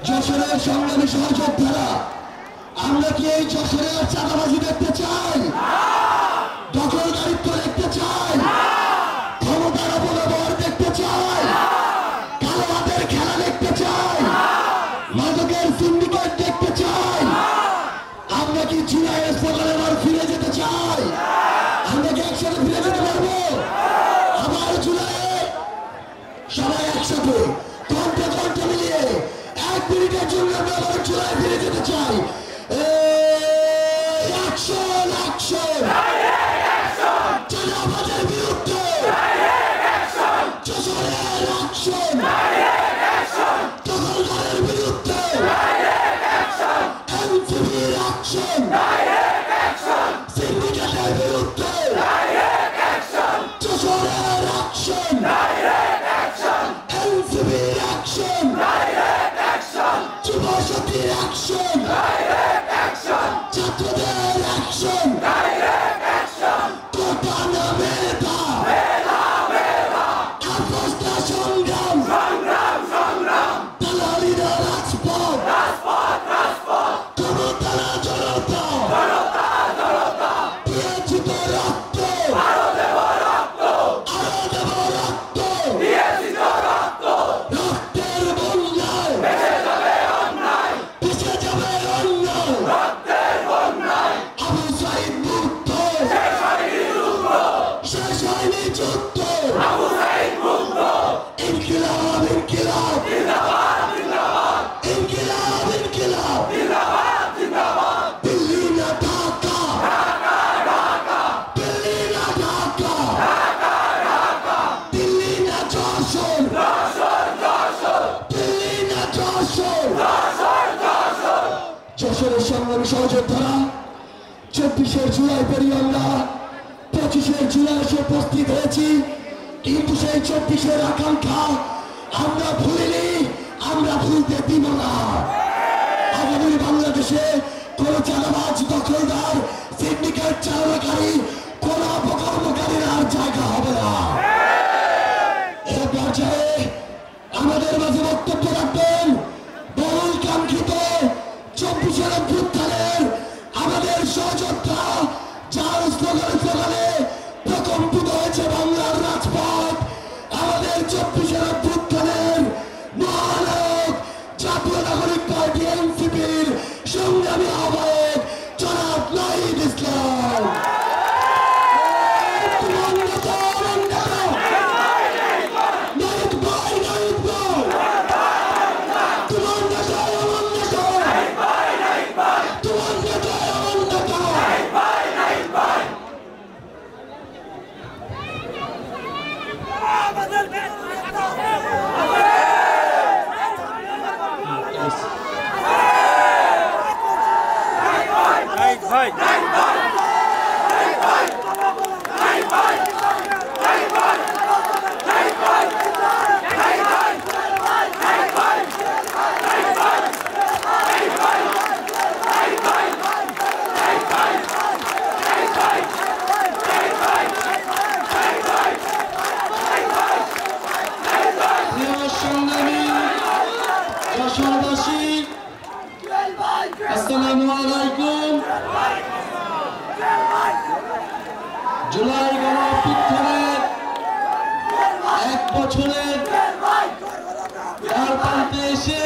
যশোরের সংগ্রামী সহযোদ্ধারা, আমরা কি এই যশোরে আর চাঁদাবাজি দেখতে চাই? দখলদারিত্ব দেখতে চাই? ক্ষমতার অপব্যবহার দেখতে চাই? কালো হাতের খেলা দেখতে চাই? মাদকের সিন্ডিকেট দেখতে চাই? আমরা কি জুলাইয়ের সকালে আবার ফিরে যেতে চাই? আমরা কি একসাথে ফিরে যেতে পারবো? আবার জুলাইয়ে সবাই একসাথে কণ্ঠে কণ্ঠ মিলিয়ে 1 মিনিটের জন্য আমরা আবার জুলাই ফিরে যেতে চাই। অ্যাকশন অ্যাকশন চাঁদাবাজের বিরুদ্ধে, যশোরের অ্যাকশন দখলদারের বিরুদ্ধে, এনসিপির অ্যাকশন সিন্ডিকেটের বিরুদ্ধে, যশোরের অ্যাকশন এনসিপির অ্যাকশন, যুবশক্তির অ্যাকশন, ছাত্রদের অ্যাকশন, কোটা না মেধা, আপোষটা সংগ্রাম, দালালিরা রাজপথ, ক্ষমতারা জনতা, দিয়েছি তো রক্ত, আরো দেব রক্ত, রক্তের বন্যায় ভেসে যাবে অন্যায়, আবু সাইদ মুক্ত, শেষ হয়নি যুদ্ধ, ইনকিলাব ইনকিলাব ইনকিলাব ইনকিলাব, দিল্লি না ঢাকা, দিল্লি না ঢাকা, দিল্লি না যশোর, দিল্লি না যশোর। যশোরের সংগ্রামী সহযোদ্ধারা, 24শে জুলাই পেরিয়ে আমরা 25শে জুলাই এসে উপস্থিত হয়েছি, কিন্তু সেই 24-এর আকাঙ্ক্ষা আমরা ভুলিনি, আমরা ভুলতে দিব না। আগামী বাংলাদেশে কোন চাঁদাবাজ, দখলদার, সিন্ডিকেট চালনাকারী, কোন অপকর্মকারীর আর জায়গা হবে না। এ পর্যায়ে আমাদের মাঝে বক্তব্য রাখবেন বহুল কাঙ্ক্ষিত 24-এর অভ্যুত্থানের আমাদের সহযোদ্ধা, যার স্লোগানে প্রকম্পিত হয়েছে বাংলার রাজপথ, আমাদের 24-এর অভ্যুত্থানের মহানায়ক, জাতীয় নাগরিক পার্টি এনসিপির সংগ্রামী আহ্বায়ক জনাব নাহিদ ইসলাম। আসসালামু আলাইকুম। জুলাই গণঅভ্যুত্থানের 1 বছরের দ্বার প্রান্তে এসে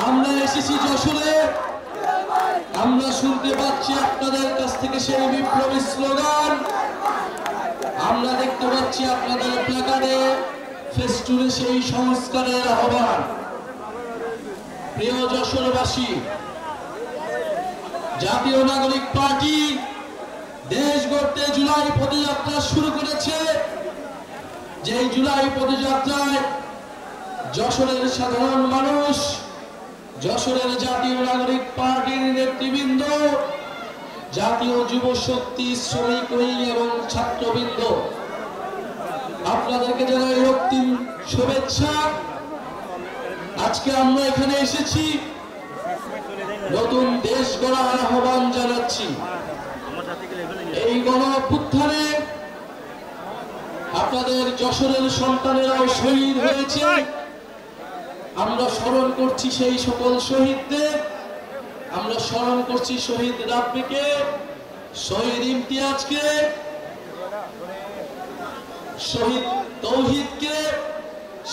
আমরা এসেছি যশোরে। আমরা শুনতে পাচ্ছি আপনাদের কাছ থেকে সেই বিপ্লবী স্লোগান, আমরা দেখতে পাচ্ছি আপনাদের প্ল্যাকার্ডে, ফেস্টুনে সেই সংস্কারের আহ্বান। প্রিয় যশোরবাসী, জাতীয় নাগরিক পার্টি দেশ গড়তে জুলাই পদযাত্রা শুরু করেছে। যেই জুলাই পদযাত্রায় যশোরের সাধারণ মানুষ, যশোরের জাতীয় নাগরিক পার্টির নেতৃবৃন্দ, জাতীয় যুব শক্তি, শ্রমিক উইং এবং ছাত্রবৃন্দ, আপনাদেরকে জানাই রক্তিম শুভেচ্ছা। আজকে আমরা এখানে এসেছি নতুন দেশ গড়ার আহ্বান জানাচ্ছি। এই গণঅভ্যুত্থানে আপনাদের যশোরের সন্তানেরাও শহীদ হয়েছে, আমরা স্মরণ করছি সেই সকল শহীদদের, আমরা স্মরণ করছি শহীদ রাব্বিকে, শহীদ ইমতিয়াজকে, শহীদ তৌহিদকে,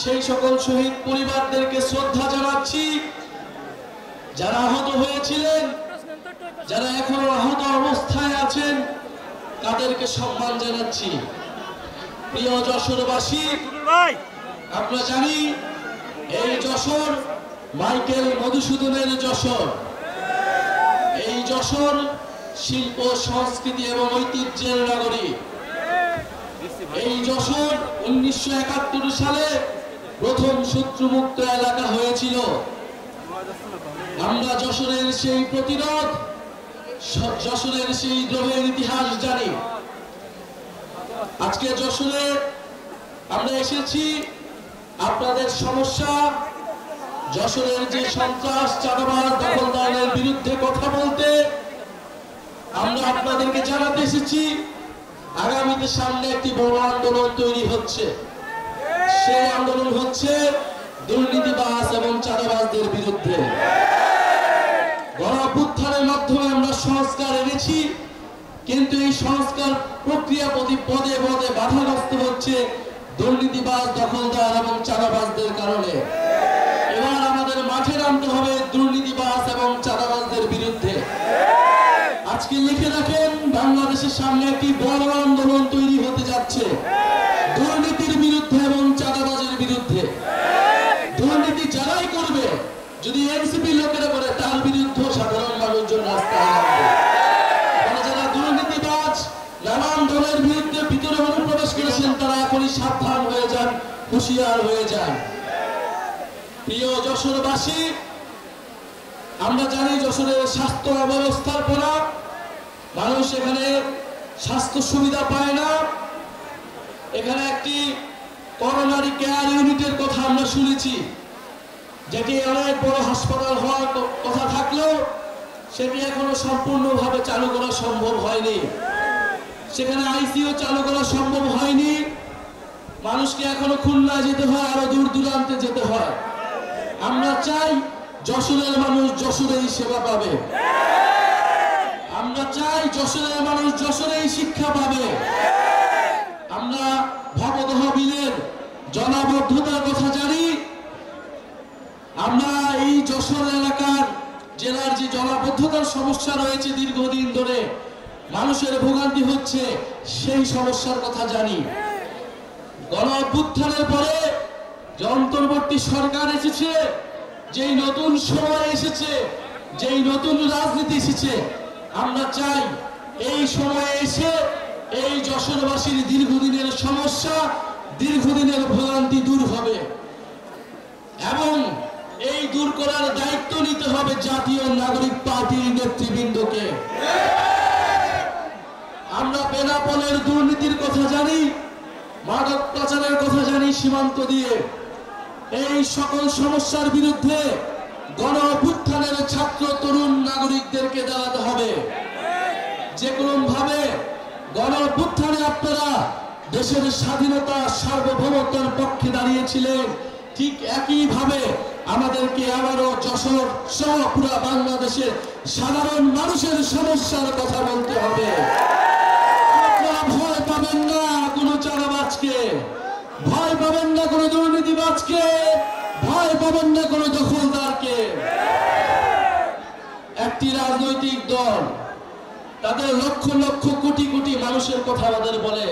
সেই সকল শহীদ পরিবারদেরকে শ্রদ্ধা জানাচ্ছি। যারা আহত হয়েছিলেন, যারা এখনো আহত অবস্থায় আছেন, তাদেরকে সম্মান জানাচ্ছি। প্রিয় যশোরবাসী, আমরা জানি এই যশোর মাইকেল মধুসূদনের যশোর। এই যশোর শিল্প, সংস্কৃতি এবং ঐতিহ্যের নগরী। এই যশোর 1971 সালে প্রথম শত্রুমুক্ত এলাকা হয়েছিল। আমরা যশোরের সেই প্রতিরোধ, যশোরের সেই দ্রোহের ইতিহাস জানি। আজকে যশোরে আমরা এসেছি আপনাদের সমস্যা, যশোরের যে সন্ত্রাস, চাঁদাবাজ, দখলদারদের বিরুদ্ধে কথা বলতে। আমরা আপনাদেরকে জানাতে এসেছি আগামীতে সামনে একটি বড় আন্দোলন তৈরি হচ্ছে। সেই আন্দোলন হচ্ছে দুর্নীতিবাজ এবং চাঁদাবাজদের বিরুদ্ধে। গণঅভ্যুত্থানের মাধ্যমে আমরা সংস্কার এনেছি, কিন্তু এই সংস্কার প্রক্রিয়া পদে পদে বাধাগ্রস্ত হচ্ছে দুর্নীতিবাজ, দখলদার এবং চাঁদাবাজদের কারণে। এবার আমাদের মাঠে নামতে হবে দুর্নীতিবাজ এবং চাঁদাবাজদের বিরুদ্ধে। আজকে লিখে রাখেন, বাংলাদেশের সামনে একটি বড় আন্দোলন তৈরি হতে যাচ্ছে দুর্নীতির বিরুদ্ধে এবং চাঁদাবাজের বিরুদ্ধে। দুর্নীতি যারাই করবে, যদি এনসিপি লোকেরা করে, তার বিরুদ্ধে সাধারণ মানুষজন রাস্তায় নামবে। যারা দুর্নীতিবাজ, নানান দলের বিরুদ্ধে ভিতরে অনুপ্রবেশ করেছেন, তারা এখনই সাবধান হয়ে যান, হুঁশিয়ার হয়ে যান। প্রিয় যশোরবাসী, আমরা জানি যশোরের স্বাস্থ্য অব্যবস্থাপনা, মানুষ এখানে স্বাস্থ্য সুবিধা পায় না। এখানে একটি করোনারি কেয়ার ইউনিটের কথা আমরা শুনেছি, যেটি অনেক বড় হাসপাতাল হওয়ার কথা থাকলেও সেটি এখনো সম্পূর্ণভাবে চালু করা সম্ভব হয়নি। সেখানে আইসিইউ চালু করা সম্ভব হয়নি। মানুষকে এখনো খুলনায় যেতে হয়, আরো দূর দূরান্তে যেতে হয়। আমরা চাই যশোরের মানুষ যশোরেই সেবা পাবে। আমরা চাই যশোরের মানুষ যশোরেই শিক্ষা পাবে। আমরা ভবদহ বিলের জলাবদ্ধতার কথা জানি। আমরা এই যশোর এলাকার জেলার যে জলাবদ্ধতার সমস্যা রয়েছে দীর্ঘদিন ধরে, মানুষের ভোগান্তি হচ্ছে, সেই সমস্যার কথা জানি। গণঅভ্যুত্থানের পরে যে অন্তর্বর্তী সরকার এসেছে, যেই নতুন সময় এসেছে, যেই নতুন রাজনীতি এসেছে, আমরা চাই এই সময়ে এসে এই যশোরবাসীর দীর্ঘদিনের সমস্যা, দীর্ঘদিনের ভোগান্তি দূর হবে এবং এই দূর করার দায়িত্ব নিতে হবে জাতীয় নাগরিক পার্টির নেতৃবৃন্দকে। আমরা বেনাপোলের দুর্নীতির কথা জানি, মাদক পাচারের কথা জানি, সীমান্ত দিয়ে। এই সকল সমস্যার বিরুদ্ধে গণঅভ্যুত্থানের ছাত্র, তরুণ নাগরিকদেরকে দাঁড়াতে হবে। যে কোনো ভাবে গণঅভ্যুত্থানে আপনারা দেশের স্বাধীনতা, সার্বভৌমত্বের পক্ষে দাঁড়িয়েছিলেন, ঠিক একইভাবে আমাদেরকে আবারও যশোর সহ পুরা বাংলাদেশের সাধারণ মানুষের সমস্যার কথা বলতে হবে। আপনারা ভয় পাবেন না কোনো চাঁদাবাজকে, ভয় পাবেন না কোনো দুর্নীতিবাজকে, ভয় পাবেন না কোনো দখলদারকে। একটি রাজনৈতিক দল তাদের লক্ষ লক্ষ কোটি কোটি মানুষের কথা আমাদের বলে,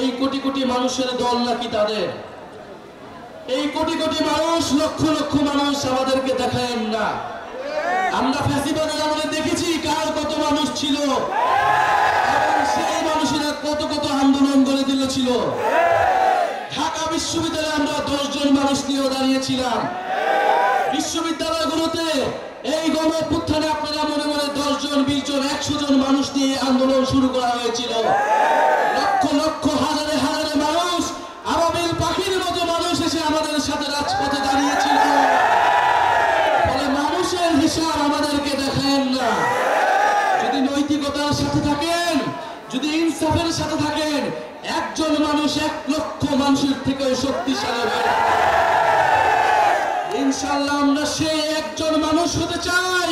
এই কোটি কোটি মানুষের দল নাকি তাদের? এই কোটি কোটি মানুষ, লক্ষ লক্ষ মানুষ আমাদেরকে দেখায় না। আমরা ফ্যাসিবাদের আমলে দেখেছি কার কত মানুষ ছিল এবং সেই মানুষেরা কত কত আন্দোলন করে দিয়েছিল। ঢাকা বিশ্ববিদ্যালয়ে আমরা 10 জন মানুষ নিয়ে দাঁড়িয়েছিলাম। বিশ্ববিদ্যালয়গুলোতে এই গণঅভ্যুত্থানে আপনারা মনে মনে 10 জন, 20 জন, 100 জন মানুষ নিয়ে আন্দোলন শুরু করা হয়েছিল। লক্ষ লক্ষ, হাজারে হাজারে মানুষ, আবাবিল পাখির মতো মানুষ এসে আমাদের সাথে রাজপথে দাঁড়িয়েছিল। ফলে মানুষের হিসাব আমাদেরকে দেখান না। যদি নৈতিকতার সাথে থাকেন, যদি ইনসাফের সাথে থাকেন, একজন মানুষ 1 লক্ষ মানুষের থেকে শক্তিশালী হয়। আমরা সেই একজন মানুষ হতে চাই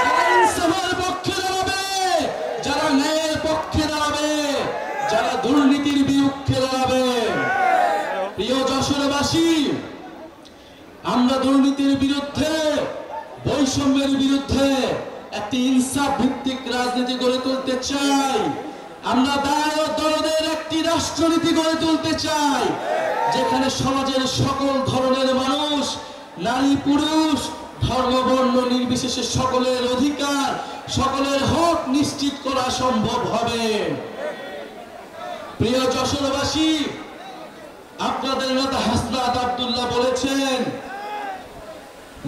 যারা ইনসাফের পক্ষে দাঁড়াবে, যারা ন্যায়ের পক্ষে দাঁড়াবে, যারা দুর্নীতির বিরুদ্ধে দাঁড়াবে। প্রিয় যশোরবাসী, আমরা দুর্নীতির বিরুদ্ধে, বৈষম্যের বিরুদ্ধে একটি ইনসাফ ভিত্তিক রাজনীতি গড়ে তুলতে চাই। আমরা দায় ও দরদের একটি রাষ্ট্রনীতি গড়ে তুলতে চাই, যেখানে সমাজের সকল ধরনের মানুষ, নারী পুরুষ, ধর্ম বর্ণ নির্বিশেষে সকলের অধিকার, সকলের হক নিশ্চিত করা সম্ভব হবে। প্রিয় যশোরবাসী, আপনাদের নেতা হাসনাত আব্দুল্লাহ বলেছেন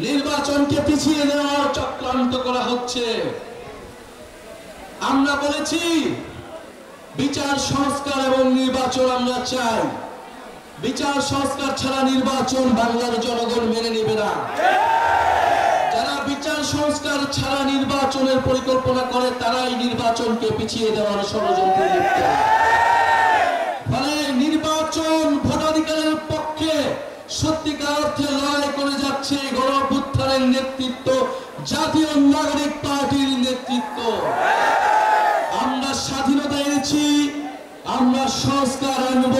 নির্বাচনকে পিছিয়ে দেওয়ার চক্রান্ত করা হচ্ছে। আমরা বলেছি বিচার সংস্কার এবং নির্বাচন আমরা চাই। বিচার সংস্কার ছাড়া নির্বাচন বাংলার জনগণ মেনে নেবে না। যারা বিচার সংস্কার ছাড়া নির্বাচনের পরিকল্পনা করে তারাই নির্বাচনকে পিছিয়ে দেওয়ার ষড়যন্ত্রে লিপ্ত। ফলে নির্বাচন ভোটাধিকারের পক্ষে সত্যিকার অর্থে লড়াই করে যাচ্ছে গণ অভ্যুত্থানের নেতৃত্ব, জাতীয় নাগরিক পার্টির নেতৃত্ব। আমরা স্বাধীনতা এনেছি, আমরা সংস্কার আনব,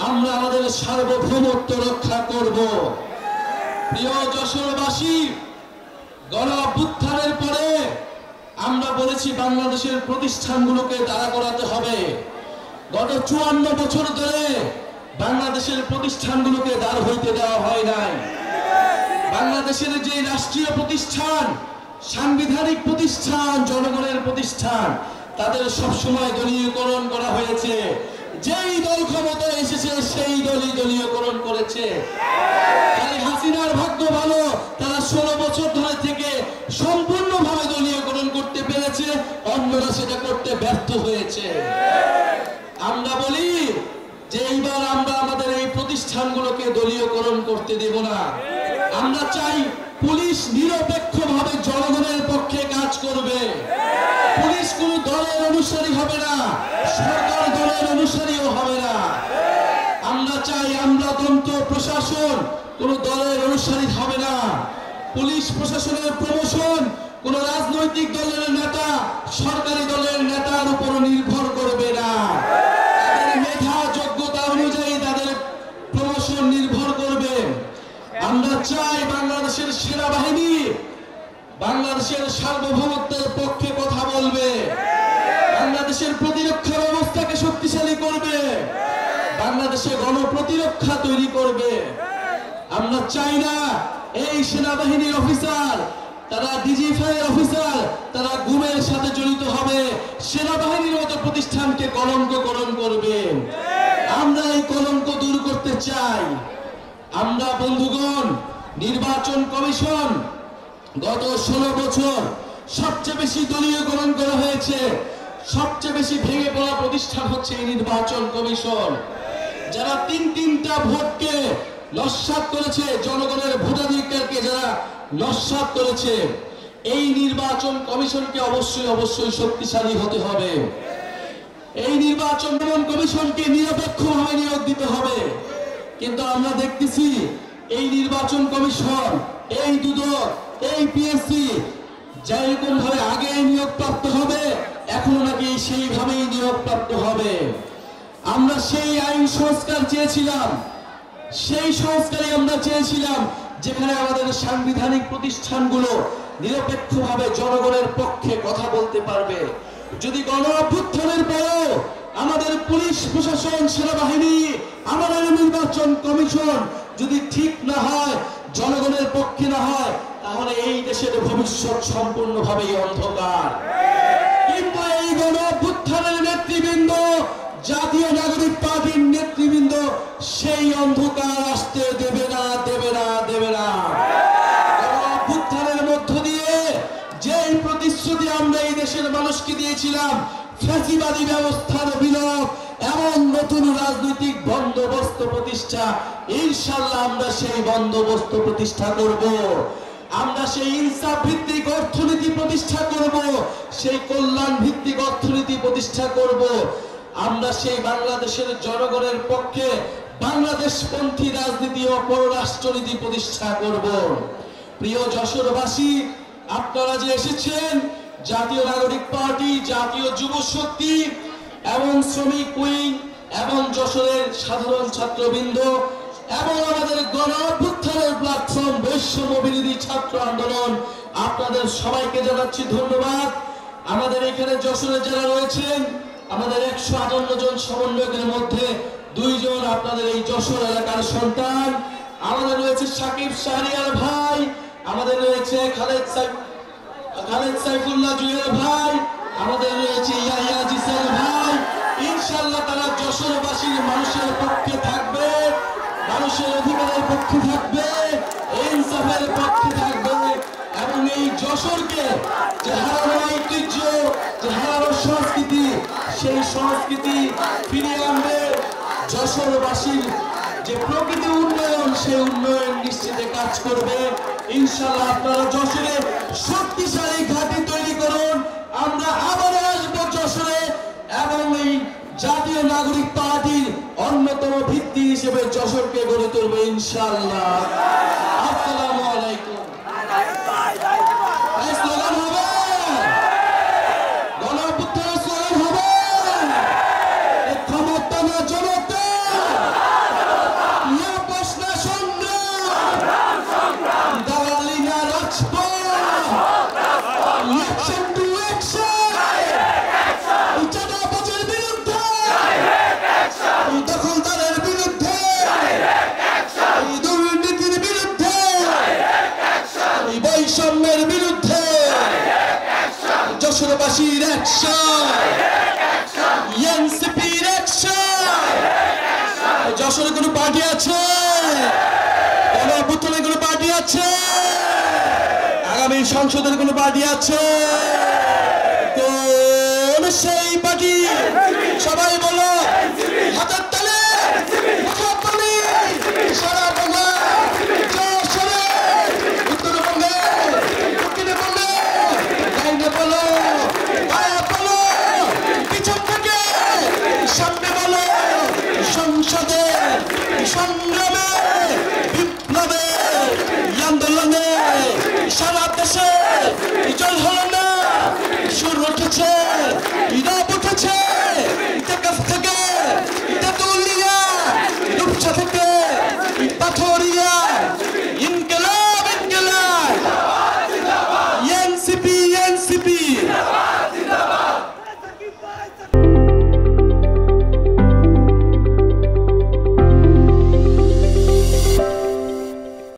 আমরা আমাদের সার্বভৌমত্ব রক্ষা করব। প্রিয় যশোরবাসী, গণ অভ্যুত্থানের পরে আমরা বলেছি বাংলাদেশের প্রতিষ্ঠানগুলোকে দাঁড়া করাতে হবে। গত 54 বছর ধরে বাংলাদেশের প্রতিষ্ঠানগুলোকে দাঁড় হইতে দেওয়া হয় নাই। বাংলাদেশের যে রাষ্ট্রীয় প্রতিষ্ঠান, সাংবিধানিক প্রতিষ্ঠান, জনগণের প্রতিষ্ঠান, তাদের সবসময় দলীয়করণ করা হয়েছে। যেই দল ক্ষমতায় এসেছে সেই দলই দলীয়করণ করেছে। তাই হাসিনার ভাগ্য ভালো, তারা 16 বছর ধরে থেকে সম্পূর্ণভাবে দলীয়করণ করতে পেরেছে, অন্যরা সেটা করতে ব্যর্থ হয়েছে। আমরা বলি যে এইবার আমরা আমাদের এই প্রতিষ্ঠানগুলোকে দলীয়করণ করতে দেব না। আমরা চাই পুলিশ নিরপেক্ষভাবে জনগণের পক্ষে কাজ করবে। পুলিশ কোন দলের অনুসারী হবে না, সরকার দলের অনুসারীও হবে না। আমরা চাই আমলাতন্ত্র প্রশাসন কোন দলের অনুসারী হবে না। পুলিশ প্রশাসনের প্রমোশন কোন রাজনৈতিক দলের নেতা, সরকারি দলের নেতার উপর নির্ভর করবে না। তাদের মেধা যোগ্যতা অনুযায়ী তাদের প্রমোশন নির্ভর করবে। আমরা চাই বাংলাদেশের সেনাবাহিনী বাংলাদেশের সার্বভৌমত্বের পক্ষে কথা বলবে, বাংলাদেশের প্রতিরক্ষা ব্যবস্থাকে শক্তিশালী করবে, বাংলাদেশে গণপ্রতিরক্ষা তৈরি করবে। আমরা চাই না এই সেনাবাহিনীর অফিসার, তারা ডিজিএফআই অফিসার, তারা গুমের সাথে জড়িত হবে, সেনাবাহিনীর মতো প্রতিষ্ঠানকে কলঙ্ককরণ করবে। আমরা এই কলঙ্ক দূর করতে চাই। আমরা বন্ধুগণ, নির্বাচন কমিশন গত 16 বছর সবচেয়ে বেশি দলীয়করণ করা হয়েছে। সবচেয়ে বেশি ভেঙে পড়া প্রতিষ্ঠান হচ্ছে এই নির্বাচন কমিশন। যারা তিনটা ভোটকে নস্যাৎ করেছে, জনগণের ভোটাধিকারকে যারা নস্যাৎ করেছে, এই নির্বাচন কমিশনকে অবশ্যই শক্তিশালী হতে হবে। এই নির্বাচন কমিশনকে নিরপেক্ষভাবে নিয়োগ দিতে হবে। কিন্তু আমরা দেখতেছি এই নির্বাচন কমিশন, এই দুদক, এই পিএসসি যেরকম ভাবে আগে নিয়োগপ্রাপ্ত হবে, এখনো নাকি সেইভাবেই নিয়োগপ্রাপ্ত হবে। আমরা সেই আইন সংস্কার চেয়েছিলাম, সেই সংস্কারই আমরা চেয়েছিলাম যেখানে আমাদের সাংবিধানিক প্রতিষ্ঠানগুলো নিরপেক্ষভাবে জনগণের পক্ষে কথা বলতে পারবে। যদি গণ অভ্যুত্থানের পরেও আমাদের পুলিশ প্রশাসন, সেনাবাহিনী, আমাদের নির্বাচন কমিশন যদি ঠিক না হয়, জনগণের পক্ষে না হয়, তাহলে এই দেশের ভবিষ্যৎ সম্পূর্ণভাবেই অন্ধকার। কিন্তু এই গণ অভ্যুত্থানের নেতৃবৃন্দ, জাতীয় নাগরিক পার্টির নেতৃবৃন্দ সেই অন্ধকার আসতে দেবে না। গণ অভ্যুত্থানের মধ্য দিয়ে যেই প্রতিশ্রুতি আমরা এই দেশের মানুষকে দিয়েছিলাম, ফ্যাসিবাদী ব্যবস্থার বিলোপ, এমন নতুন রাজনৈতিক বন্দোবস্ত প্রতিষ্ঠা, ইনশাআল্লাহ আমরা সেই বন্দোবস্ত প্রতিষ্ঠা করব। আমরা সেই ইনসাফ ভিত্তিক অর্থনীতি প্রতিষ্ঠা করব, সেই কল্যাণ ভিত্তিক অর্থনীতি প্রতিষ্ঠা করব। আমরা সেই বাংলাদেশের জনগণের পক্ষে বাংলাদেশপন্থী রাজনীতি ও পররাষ্ট্রনীতি প্রতিষ্ঠা করব। প্রিয় যশোরবাসী, আপনারা যে এসেছেন, জাতীয় নাগরিক পার্টি, জাতীয় যুব শক্তি এবং শ্রমিক উইং এবং যশোরের সাধারণ ছাত্রবৃন্দ এবং আমাদের গণ অভ্যুত্থানের প্ল্যাটফর্ম বৈষম্য বিরোধী ছাত্র আন্দোলন, আপনাদের সবাইকে জানাচ্ছি ধন্যবাদ। আমাদের এখানে যশোরে যারা রয়েছেন, আমাদের 158 জন সমন্বয়কের মধ্যে 2 জন আপনাদের এই যশোর এলাকার সন্তান। আমাদের রয়েছে সাকিব শাহরিয়ার ভাই, আমাদের রয়েছে খালেদ সাইফুল্লাহ জুয়েল ভাই, আমাদের রয়েছে ইয়াহিয়া জিসান ভাই। ইনশাআল্লাহ তারা যশোরবাসীর মানুষের পক্ষে থাকবে, মানুষের অধিকারের পক্ষে থাকবে, ইনসাফের পক্ষে থাকবে এবং এই যশোরকে যে হারানো ঐতিহ্য, যে হারানো সংস্কৃতি, সেই সংস্কৃতি ফিরিয়ে আনবে। যশোরবাসীর যে প্রকৃতি উন্নয়ন, সেই উন্নয়ন নিশ্চিতে কাজ করবে। ইনশাআল্লাহ আপনারা যশোরে শক্তিশালী ঘাঁটি তৈরি করুন। আমরা আবার আসবো যশোরে এবং এই জাতীয় নাগরিক পার্টির অন্যতম ভিত্তি হিসেবে যশোরকে গড়ে তুলবে ইনশাআল্লাহ। আসসালামু আলাইকুম। স্লোগান হবে, গণ অভ্যুত্থানের স্লোগান হবে, ক্ষমতা না জনতা, নিরপেক্ষ না সংগ্রাম, দালালি না রাজপথ, অ্যাকশন টু অ্যাকশন, চাঁদাবাজের বিরুদ্ধে, দখলদারের বিরুদ্ধে, দুর্নীতির বিরুদ্ধে, বৈষম্যের বিরুদ্ধে, যশোরবাসীর অ্যাকশন, এনসিপির অ্যাকশন। যশোরে কোনো পার্টি আছে? গণ অভ্যুত্থানের কোনো পার্টি আছে? আগামী সংসদের কোনো পার্টি আছে? কোন সেই পার্টি? সবাই